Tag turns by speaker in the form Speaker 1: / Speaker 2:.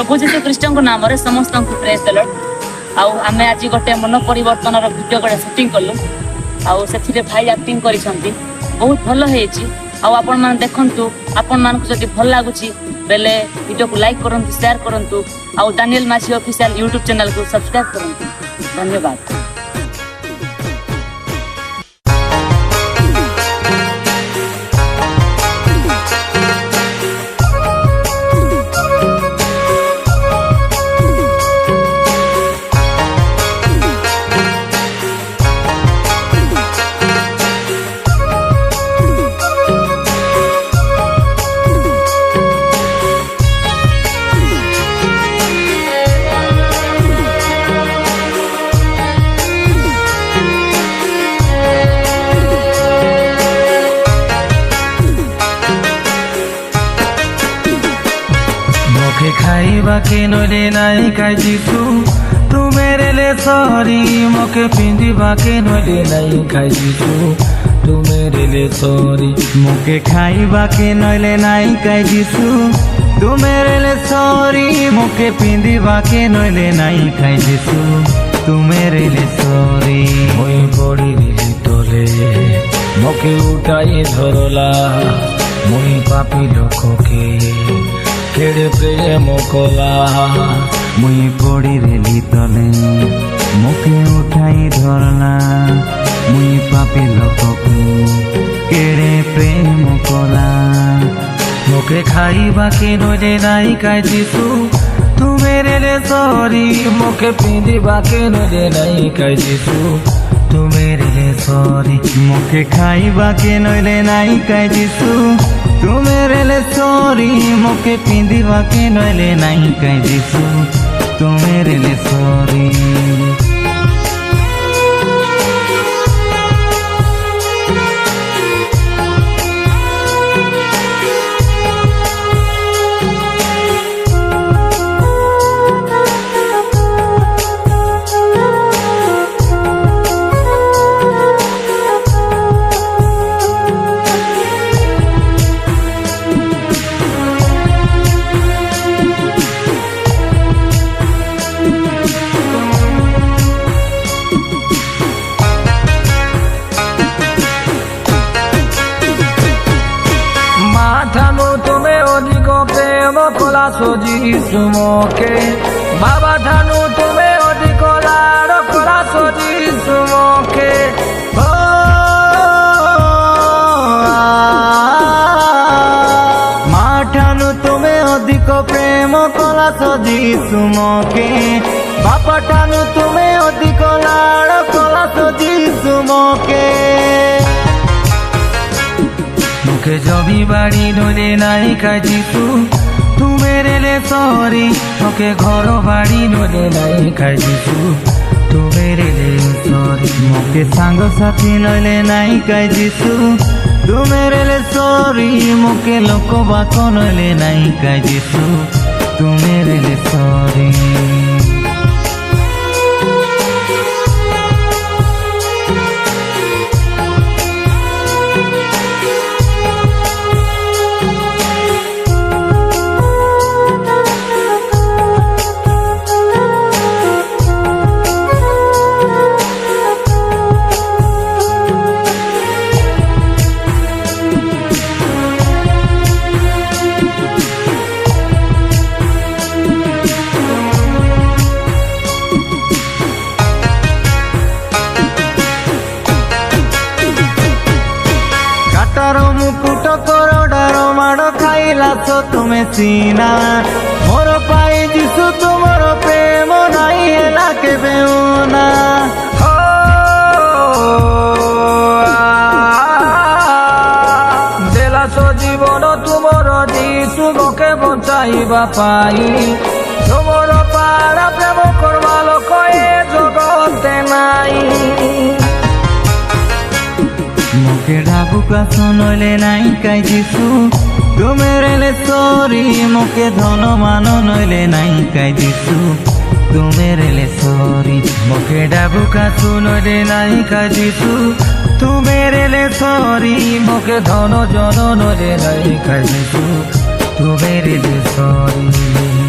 Speaker 1: प्रभु जीशु ख्रीष्ट नाम समस्त प्रेज द लॉर्ड। आमे आज गोटे मन परिवर्तन वीडियो गोटे शूटिंग कलु से भाई एक्टिंग कर बहुत भल आपण मैंने देखु आपण मान जब भल लगुच बेले वीडियो को लाइक करूँ शेयर करूँ आउ दानियल माझी ऑफिशियल यूट्यूब चैनल को सब्सक्राइब करूँ। धन्यवाद।
Speaker 2: खाइबा के नले नाई खाई जीसु तू मेरे ले सॉरी मोके पिंदिबा के नले नाई खाई जीसु तू मेरे ले सॉरी मोके खाइबा के नले नाई खाई जीसु तू मेरे ले सॉरी मोके पिंदिबा के नले नाई खाई जीसु तू मेरे ले सॉरी मोई बड़ी रे तोले मोके उठाई धरला मोई पापी लोको के केड़े प्रेम कोला मुई पड़ी रेली तले मोके उठाई धरला मुई पापी लोक केड़े प्रेम कोला मोके खाइबा के नले नाई खाई जीसु तू मेरे ले सॉरी मोके पिंदिबा के नले नाई खाई जीसु तू मेरे ले सॉरी मोके खाइबा के नले नाई खाई जीसु तू मेरे ले सॉरी मोके पिंदिबा के नले नाई खाई जीसु तू मेरे ले सॉरी। तुम्हें अधिक प्रेम कला सजीसु मोके बाबा ठानु तुम्हें अधिक लाड़ कला सजीसु मोके माँ ठानु तुम्हें अधिक प्रेम कला सजीसु मोके बापा ठानु तुम्हें अधिक लाड़ कला सजीसु मोके मोके जबी बाड़ी नले नाई खाई जीसु तू मेरे ले सॉरी मोके घर बाड़ी नले नाई खाई जीसु तू मेरे ले सॉरी मोके सांग साथी नले नाई खाई जीसु तू मेरे ले सॉरी मोके लोक बाक नले नाई खाई जीसु तू मेरे ले सॉरी। मुकुट करडार माड़ खाइला तो तुम्हें सीना मोर पाई जीसु तुमर प्रेम नाई हेला के बेउना देला सो जीवन तुमर जीसु मोके बचाइबा पाई तुमर पारा प्रेम करवा लोक ए जगते नाई मोके डाबू का सुनले नाई खाई जीसु तू मेरे ले सॉरी मोके धन मान नले नाई खाई जीसु तू मेरे ले सॉरी मोके डाबू का सुनले नाई खाई जीसु तू मेरे ले सॉरी मोके धन जन नले नाई खाई जीसु तू मेरे ले सॉरी।